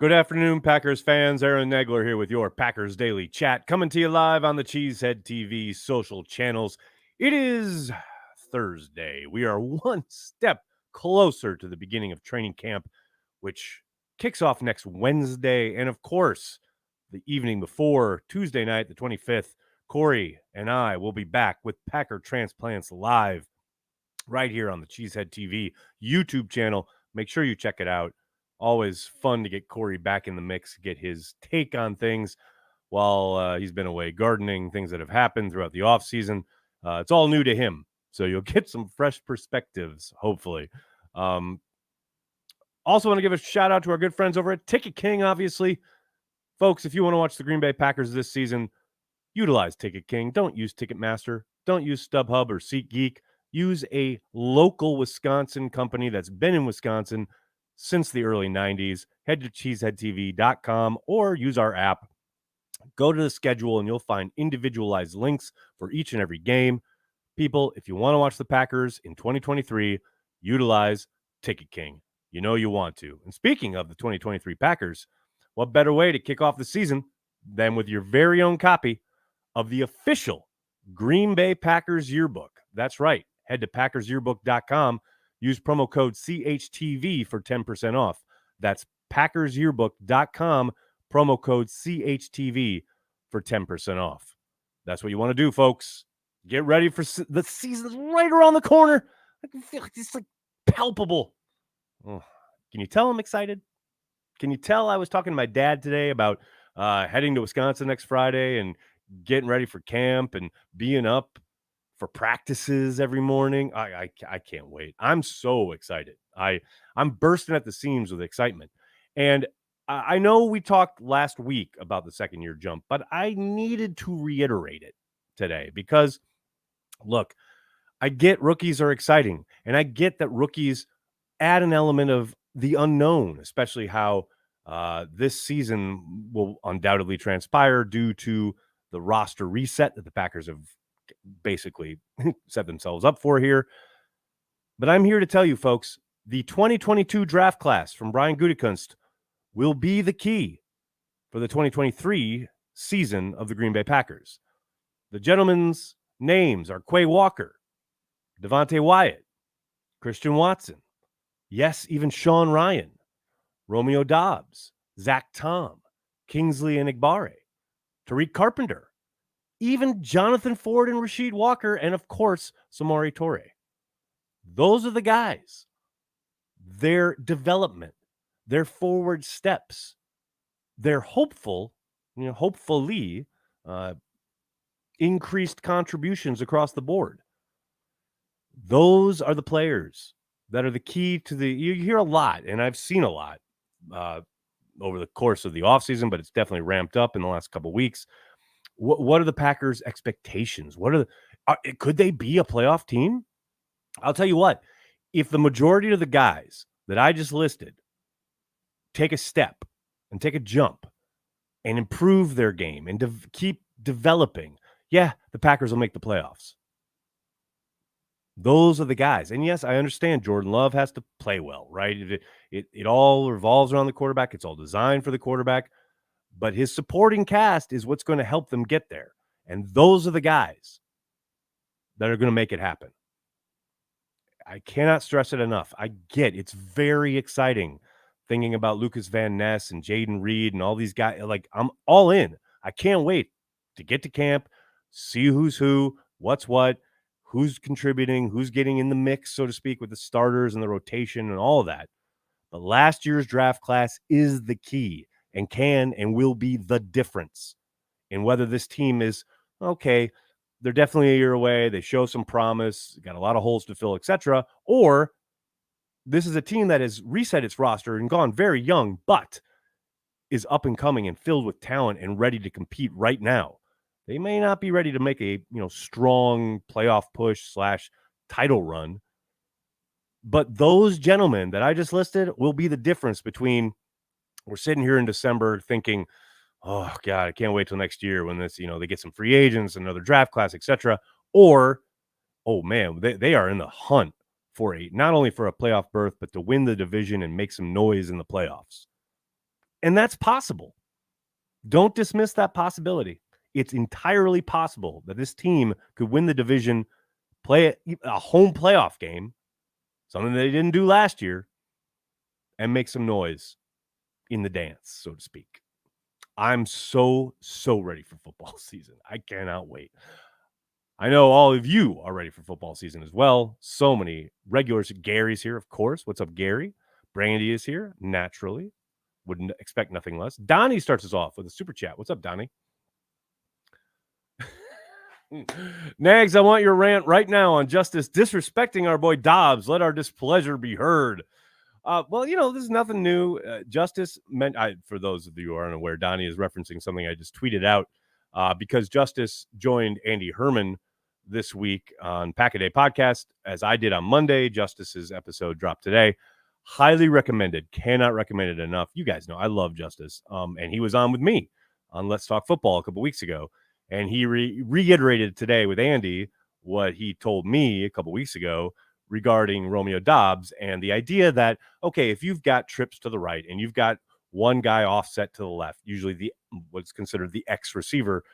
Good afternoon, Packers fans. Aaron Negler here with your Packers Daily Chat, coming to you live on the Cheesehead TV social channels. It is Thursday. We are one step closer to the beginning of training camp, which kicks off next Wednesday. And of course, the evening before, Tuesday night, the 25th, Corey and I will be back with Packer Transplants Live right here on the Cheesehead TV YouTube channel. Make sure you check it out. Always fun to get Corey back in the mix, get his take on things while he's been away gardening, things that have happened throughout the offseason. It's all new to him, so you'll get some fresh perspectives, hopefully. Also want to give a shout out to our good friends over at Ticket King, obviously. Folks, if you want to watch the Green Bay Packers this season, utilize Ticket King. Don't use Ticketmaster. Don't use StubHub or SeatGeek. Use a local Wisconsin company that's been in Wisconsin since the early 90s. Head to cheeseheadtv.com or use our app. Go to the schedule and you'll find individualized links for each and every game. People, if you want to watch the Packers in 2023, utilize Ticket King. You know you want to. And speaking of the 2023 Packers, what better way to kick off the season than with your very own copy of the official Green Bay Packers yearbook? That's right. Head to packersyearbook.com. Use promo code CHTV for 10% off. That's packersyearbook.com, promo code CHTV for 10% off. That's what you want to do, folks. Get ready for the season's right around the corner. I can feel like it's like palpable. Oh, can you tell I'm excited? Can you tell I was talking to my dad today about heading to Wisconsin next Friday and getting ready for camp and being up for practices every morning? I can't wait. I'm so excited. I'm bursting at the seams with excitement. And I know we talked last week about the second-year jump, but I needed to reiterate it today because, look, I get rookies are exciting, and I get that rookies add an element of the unknown, especially how this season will undoubtedly transpire due to the roster reset that the Packers have basically set themselves up for here. But I'm here to tell you, folks, the 2022 draft class from Brian Gutekunst will be the key for the 2023 season of the Green Bay Packers. The gentlemen's names are Quay Walker, Devontae Wyatt, Christian Watson, yes, even Sean Ryan, Romeo Doubs, Zach Tom, Kingsley Enagbare, Tariq Carpenter, even Jonathan Ford and Rasheed Walker, and of course, Samori Toure. Those are the guys. Their development, their forward steps, their hopefully increased contributions across the board. Those are the players that are the key to you hear a lot, and I've seen a lot over the course of the offseason, but it's definitely ramped up in the last couple of weeks. What are the Packers' expectations? Could they be a playoff team? I'll tell you what, if the majority of the guys that I just listed take a step and take a jump and improve their game and keep developing, yeah, the Packers will make the playoffs. Those are the guys. And yes, I understand Jordan Love has to play well, right? It all revolves around the quarterback. It's all designed for the quarterback. But his supporting cast is what's going to help them get there. And those are the guys that are going to make it happen. I cannot stress it enough. I get it's very exciting thinking about Lucas Van Ness and Jaden Reed and all these guys. Like, I'm all in. I can't wait to get to camp, see who's who, what's what, who's contributing, who's getting in the mix, so to speak, with the starters and the rotation and all of that. But last year's draft class is the key and can and will be the difference in whether this team is, okay, they're definitely a year away, they show some promise, got a lot of holes to fill, etc., or this is a team that has reset its roster and gone very young, but is up and coming and filled with talent and ready to compete right now. They may not be ready to make a strong playoff push / title run, but those gentlemen that I just listed will be the difference between we're sitting here in December thinking, oh God, I can't wait till next year when this, they get some free agents, another draft class, etc. Or, oh man, they are in the hunt for not only for a playoff berth, but to win the division and make some noise in the playoffs. And that's possible. Don't dismiss that possibility. It's entirely possible that this team could win the division, play a home playoff game, something they didn't do last year, and make some noise in the dance, so to speak. I'm so ready for football season. I cannot wait. I know all of you are ready for football season as well. So many regulars. Gary's here, of course. What's up, Gary? Brandy is here, naturally. Wouldn't expect nothing less. Donnie starts us off with a super chat. What's up, Donnie? Nags, I want your rant right now on Justice disrespecting our boy Doubs. Let our displeasure be heard. Well, this is nothing new. Justice meant, for those of you who are unaware, Donnie is referencing something I just tweeted out because Justice joined Andy Herman this week on Pack a Day podcast, as I did on Monday. Justice's episode dropped today. Highly recommended. Cannot recommend it enough. You guys know I love Justice. And he was on with me on Let's Talk Football a couple weeks ago. And he reiterated today with Andy what he told me a couple weeks ago regarding Romeo Doubs and the idea that, okay, if you've got trips to the right and you've got one guy offset to the left, usually what's considered the X receiver,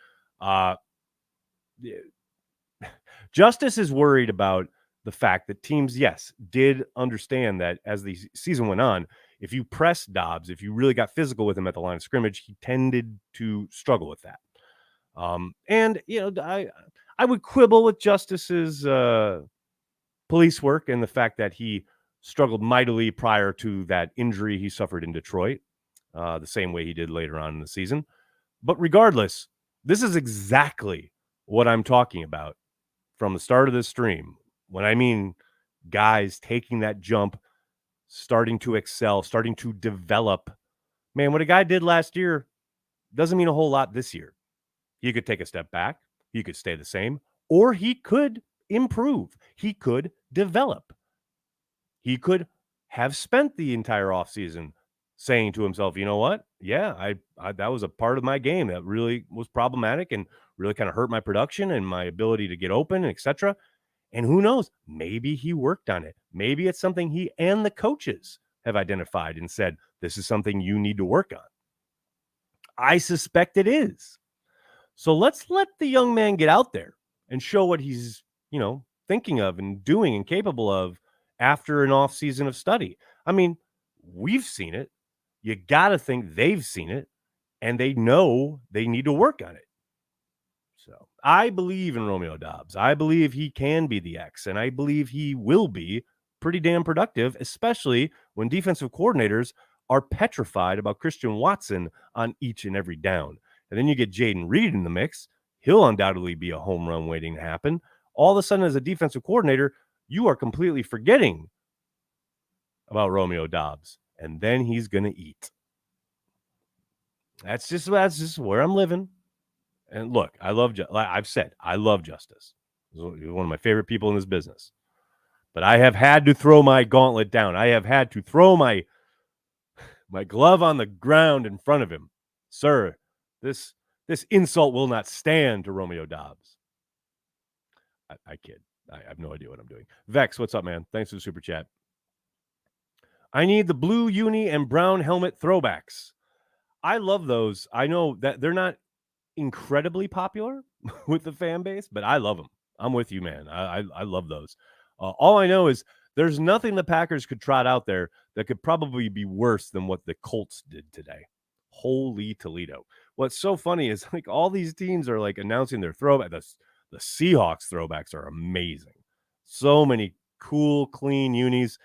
Justice is worried about the fact that teams, yes, did understand that as the season went on, if you press Doubs, if you really got physical with him at the line of scrimmage, he tended to struggle with that. And I would quibble with Justice's police work and the fact that he struggled mightily prior to that injury he suffered in Detroit, the same way he did later on in the season. But regardless, this is exactly what I'm talking about from the start of this stream. When I mean guys taking that jump, starting to excel, starting to develop. Man, what a guy did last year doesn't mean a whole lot this year. He could take a step back. He could stay the same, or he could improve. He could develop. He could have spent the entire offseason saying to himself, you know what? Yeah, I that was a part of my game that really was problematic and really kind of hurt my production and my ability to get open, etc. And who knows? Maybe he worked on it. Maybe it's something he and the coaches have identified and said, this is something you need to work on. I suspect it is. So let's let the young man get out there and show what he's, thinking of and doing and capable of after an off season of study. I mean, we've seen it. You got to think they've seen it and they know they need to work on it. So I believe in Romeo Doubs. I believe he can be the X, and I believe he will be pretty damn productive, especially when defensive coordinators are petrified about Christian Watson on each and every down. And then you get Jaden Reed in the mix. He'll undoubtedly be a home run waiting to happen. All of a sudden, as a defensive coordinator, you are completely forgetting about Romeo Doubs, and then he's going to eat. That's just where I'm living. And look, I've said, I love Justice. He's one of my favorite people in this business. But I have had to throw my gauntlet down. I have had to throw my glove on the ground in front of him. Sir, this insult will not stand to Romeo Doubs. I kid. I have no idea what I'm doing. Vex, what's up, man? Thanks for the super chat. I need the blue uni and brown helmet throwbacks. I love those. I know that they're not incredibly popular with the fan base, but I love them. I'm with you, man. I love those. All I know is there's nothing the Packers could trot out there that could probably be worse than what the Colts did today. Holy Toledo. What's so funny is like all these teams are like announcing their throwback. The Seahawks throwbacks are amazing. So many cool, clean unis.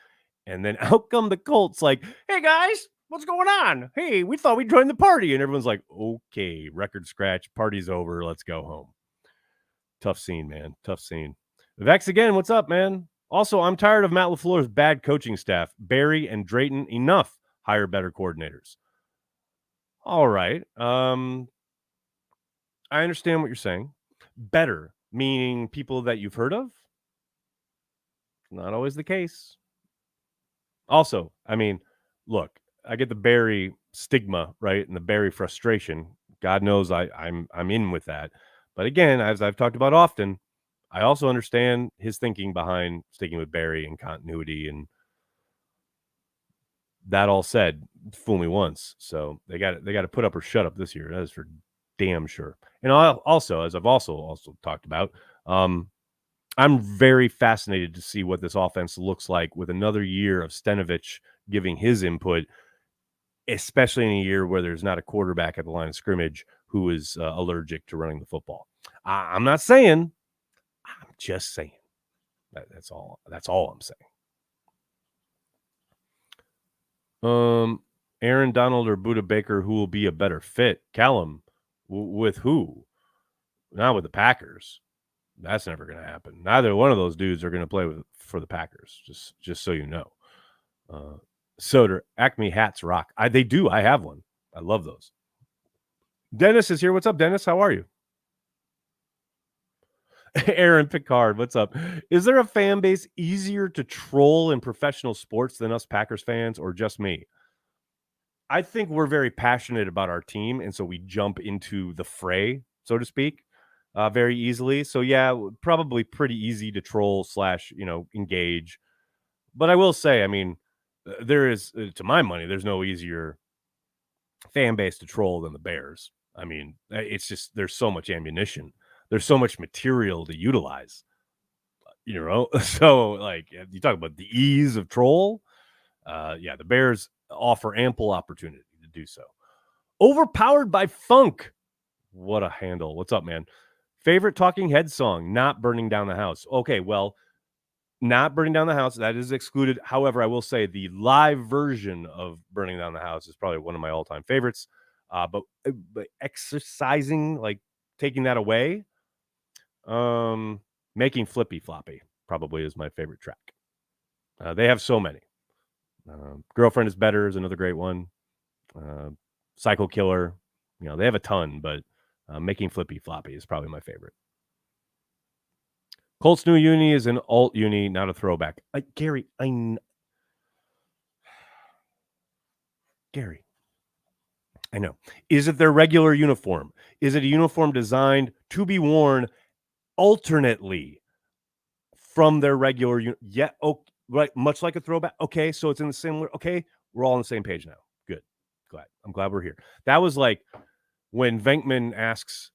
And then out come the Colts like, hey, guys, what's going on? Hey, we thought we'd join the party. And everyone's like, okay, record scratch, party's over. Let's go home. Tough scene, man. Tough scene. Vex again, what's up, man? Also, I'm tired of Matt LaFleur's bad coaching staff. Barry and Drayton, enough. Hire better coordinators. All right. I understand what you're saying. Better, meaning people that you've heard of? Not always the case. Also, I mean, look, I get the Barry stigma, right? And the Barry frustration. God knows I'm in with that. But again, as I've talked about often, I also understand his thinking behind sticking with Barry and continuity and That all said, fool me once. So they got to put up or shut up this year. That is for damn sure. And also, as I've also talked about, I'm very fascinated to see what this offense looks like with another year of Stenovich giving his input, especially in a year where there's not a quarterback at the line of scrimmage who is allergic to running the football. I'm not saying. I'm just saying. That's all. That's all I'm saying. Aaron Donald or Buda Baker, who will be a better fit? Callum, with who? Not with the Packers. That's never going to happen. Neither one of those dudes are going to play for the Packers. Just so you know. Soder, Acme hats rock. They do. I have one. I love those. Dennis is here. What's up, Dennis? How are you? Aaron Picard, what's up? Is there a fan base easier to troll in professional sports than us Packers fans, or just me? I think we're very passionate about our team, and so we jump into the fray, so to speak, very easily. So yeah, probably pretty easy to troll / engage. But I will say, I mean, there is, to my money, there's no easier fan base to troll than the Bears. I mean, it's just there's so much ammunition. There's so much material to utilize, so like you talk about the ease of troll. Yeah, the Bears offer ample opportunity to do so. Overpowered by funk. What a handle. What's up, man? Favorite Talking Heads song, Not Burning Down the House. Okay, well, Not Burning Down the House, that is excluded. However, I will say the live version of Burning Down the House is probably one of my all-time favorites. But exercising, like taking that away, Making Flippy Floppy probably is my favorite track. They have so many. Girlfriend is Better is another great one. Psycho Killer, they have a ton, but Making Flippy Floppy is probably my favorite. Colts New Uni is an alt uni, not a throwback. Gary, Gary, I know. Is it their regular uniform? Is it a uniform designed to be worn alternately from their regular yeah, oh, right, much like a throwback. Okay, so it's in the similar. Okay, we're all on the same page now. Good. I'm glad we're here. That was like when Venkman asks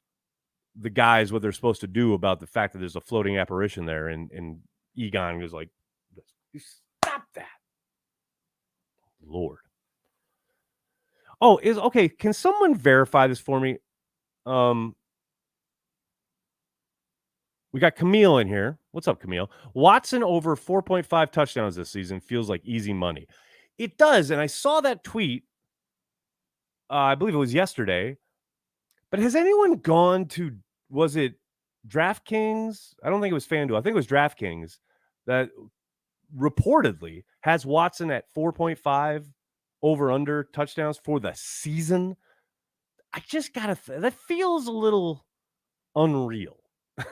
the guys what they're supposed to do about the fact that there's a floating apparition there, and Egon was like, stop that. Lord. Oh, okay. Can someone verify this for me? We got Camille in here. What's up, Camille? Watson over 4.5 touchdowns this season feels like easy money. It does, and I saw that tweet. I believe it was yesterday. But has anyone gone to, was it DraftKings? I don't think it was FanDuel. I think it was DraftKings that reportedly has Watson at 4.5 over-under touchdowns for the season. I just got to, that feels a little unreal.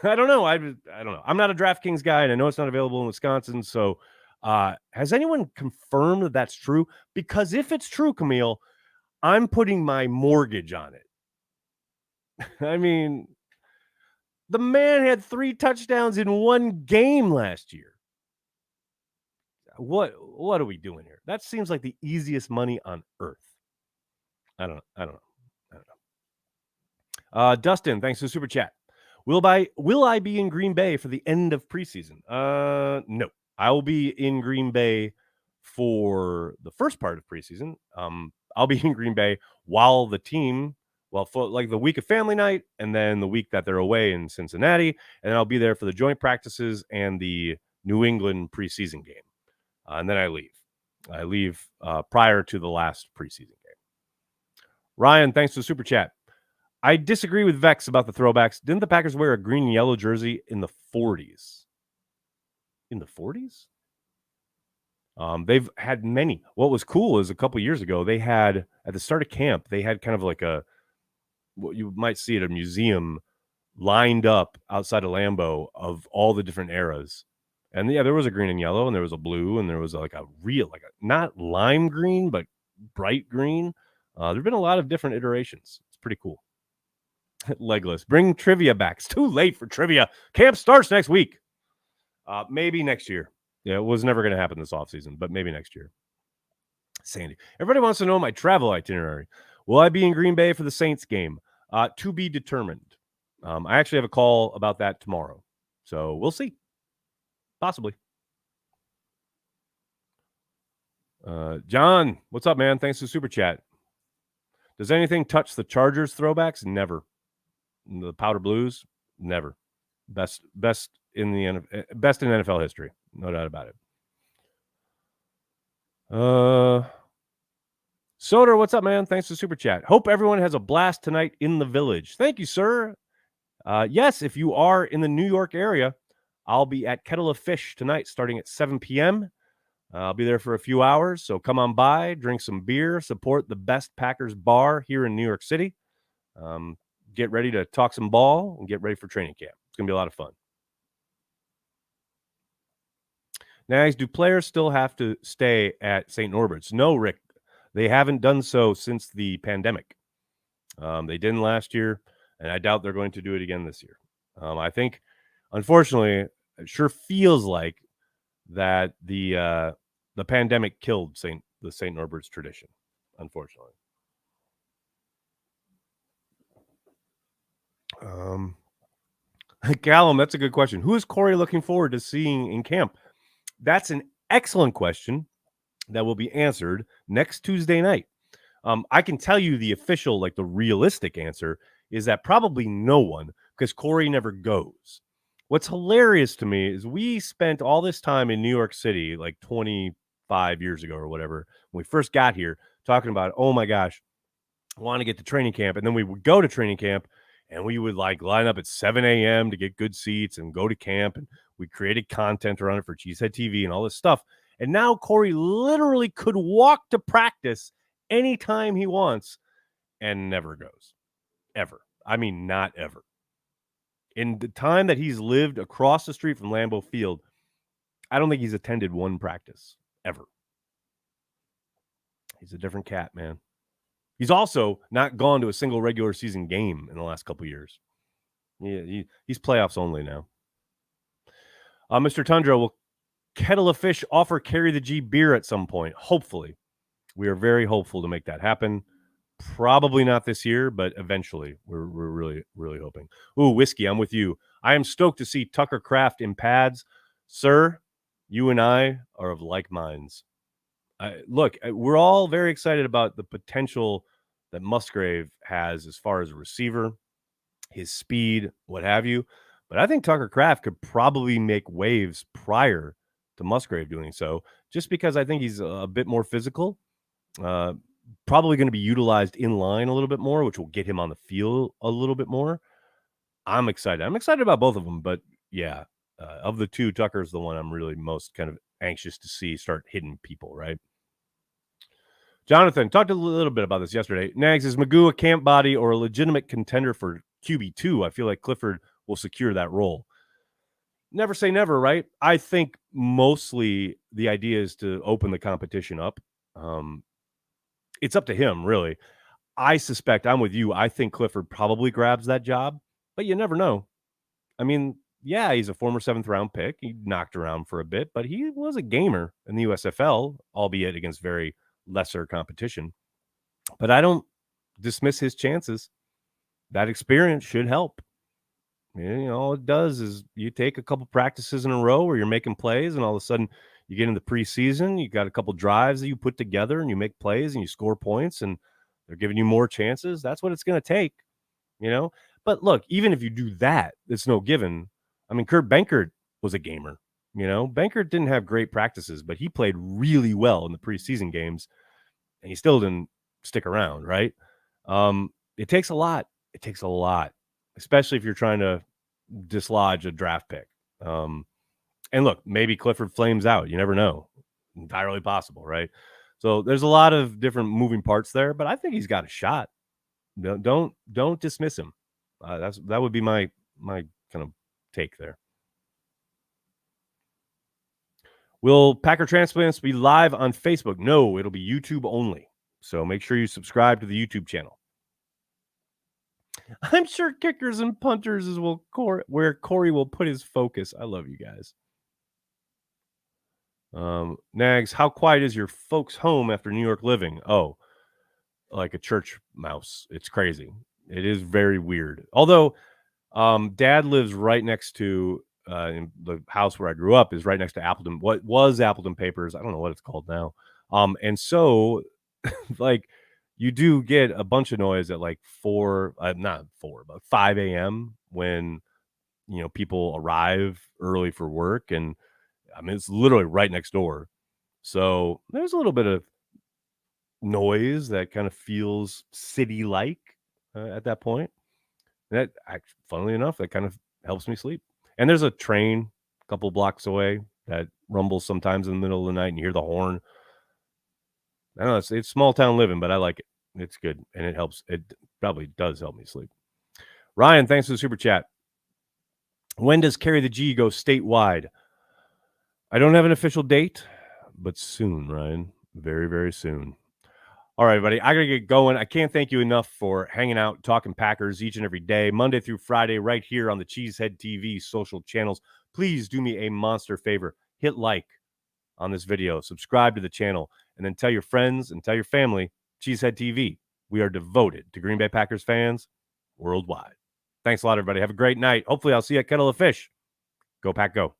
I don't know. I don't know. I'm not a DraftKings guy, and I know it's not available in Wisconsin. So has anyone confirmed that that's true? Because if it's true, Camille, I'm putting my mortgage on it. I mean, the man had 3 touchdowns in one game last year. What are we doing here? That seems like the easiest money on earth. I don't know. Dustin, thanks for the super chat. Will I be in Green Bay for the end of preseason? No. I will be in Green Bay for the first part of preseason. I'll be in Green Bay while the team, for like the week of family night, and then the week that they're away in Cincinnati, and then I'll be there for the joint practices and the New England preseason game. And then I leave. I leave prior to the last preseason game. Ryan, thanks for the super chat. I disagree with Vex about the throwbacks. Didn't the Packers wear a green and yellow jersey in the 40s? In the 40s? They've had many. What was cool is a couple years ago, they had, at the start of camp, they had kind of like what you might see at a museum lined up outside of Lambeau of all the different eras. And yeah, there was a green and yellow, and there was a blue, and there was like a real, not lime green, but bright green. There've been a lot of different iterations. It's pretty cool. Legless. Bring trivia back. It's too late for trivia. Camp starts next week. Maybe next year. Yeah, it was never going to happen this offseason, but maybe next year. Sandy. Everybody wants to know my travel itinerary. Will I be in Green Bay for the Saints game? To be determined. I actually have a call about that tomorrow. So we'll see. Possibly. John, what's up, man? Thanks for super chat. Does anything touch the Chargers throwbacks? Never. The powder blues? Never. Best in NFL history. No doubt about it. Soder, what's up, man? Thanks for super chat. Hope everyone has a blast tonight in the village. Thank you, sir. Yes, if you are in the New York area, I'll be at Kettle of Fish tonight starting at 7 p.m. I'll be there for a few hours, so come on by, drink some beer, support the best Packers bar here in New York City. Get ready to talk some ball and get ready for training camp. It's going to be a lot of fun. Nags, do players still have to stay at St. Norbert's? No, Rick. They haven't done so since the pandemic. They didn't last year, and I doubt they're going to do it again this year. I think, unfortunately, it sure feels like that the pandemic killed the St. Norbert's tradition, unfortunately. Callum, that's a good question. Who is Corey looking forward to seeing in camp? That's an excellent question that will be answered next Tuesday night. I can tell you the official, the realistic answer is that probably no one, because Corey never goes. What's hilarious to me is we spent all this time in New York City, 25 years ago or whatever, when we first got here, talking about, oh my gosh, I want to get to training camp. And then we would go to training camp and we would line up at 7 a.m. to get good seats and go to camp. And we created content around it for Cheesehead TV and all this stuff. And now Corey literally could walk to practice anytime he wants and never goes. Ever. I mean, not ever. In the time that he's lived across the street from Lambeau Field, I don't think he's attended one practice ever. He's a different cat, man. He's also not gone to a single regular season game in the last couple of years. Yeah, he's playoffs only now. Mr. Tundra, will Kettle of Fish offer Carry the G beer at some point? Hopefully. We are very hopeful to make that happen. Probably not this year, but eventually. We're really, really hoping. Ooh, whiskey, I'm with you. I am stoked to see Tucker Kraft in pads. Sir, you and I are of like minds. Look, we're all very excited about the potential that Musgrave has as far as a receiver, his speed, what have you. But I think Tucker Kraft could probably make waves prior to Musgrave doing so, just because I think he's a bit more physical. Probably going to be utilized in line a little bit more, which will get him on the field a little bit more. I'm excited. I'm excited about both of them, but yeah, of the two, Tucker's the one I'm really most kind of anxious to see start hitting people, right? Jonathan, talked a little bit about this yesterday. Nags, is Magoo a camp body or a legitimate contender for QB2? I feel like Clifford will secure that role. Never say never, right? I think mostly the idea is to open the competition up. It's up to him, really. I suspect, I'm with you, I think Clifford probably grabs that job, but you never know. I mean, yeah, he's a former 7th-round pick. He knocked around for a bit, but he was a gamer in the USFL, albeit against very lesser competition. But I don't dismiss his chances. That experience should help. All it does is you take a couple practices in a row where you're making plays, and all of a sudden you get in the preseason, you got a couple drives that you put together and you make plays and you score points and they're giving you more chances. That's what it's going to take, But look, even if you do that, it's no given. I mean, Kurt Benkert was a gamer, Benkert didn't have great practices, but he played really well in the preseason games and he still didn't stick around, right? It takes a lot. It takes a lot, especially if you're trying to dislodge a draft pick. And look, maybe Clifford flames out. You never know. Entirely possible, right? So there's a lot of different moving parts there, but I think he's got a shot. Don't dismiss him. That would be my kind of take there. Will Packer Transplants be live on Facebook? No, it'll be YouTube only. So make sure you subscribe to the YouTube channel. I'm sure kickers and punters is where Corey will put his focus. I love you guys. Nags, how quiet is your folks' home after New York living? Oh, like a church mouse. It's crazy. It is very weird. Although, Dad lives right next to in the house where I grew up is right next to Appleton. What was Appleton Papers? I don't know what it's called now. And so like you do get a bunch of noise at like not 4, but 5 a.m. when people arrive early for work, and I mean it's literally right next door. So there's a little bit of noise that kind of feels city-like at that point. And funnily enough, that kind of helps me sleep. And there's a train a couple blocks away that rumbles sometimes in the middle of the night, and you hear the horn. I don't know, it's small town living, but I like it. It's good, and it helps. It probably does help me sleep. Ryan, thanks for the super chat. When does Carry the G go statewide? I don't have an official date, but soon, Ryan. Very, very soon. All right, buddy. I got to get going. I can't thank you enough for hanging out, talking Packers each and every day, Monday through Friday, right here on the Cheesehead TV social channels. Please do me a monster favor. Hit like on this video, subscribe to the channel, and then tell your friends and tell your family, Cheesehead TV. We are devoted to Green Bay Packers fans worldwide. Thanks a lot, everybody. Have a great night. Hopefully, I'll see you at Kettle of Fish. Go Pack, go.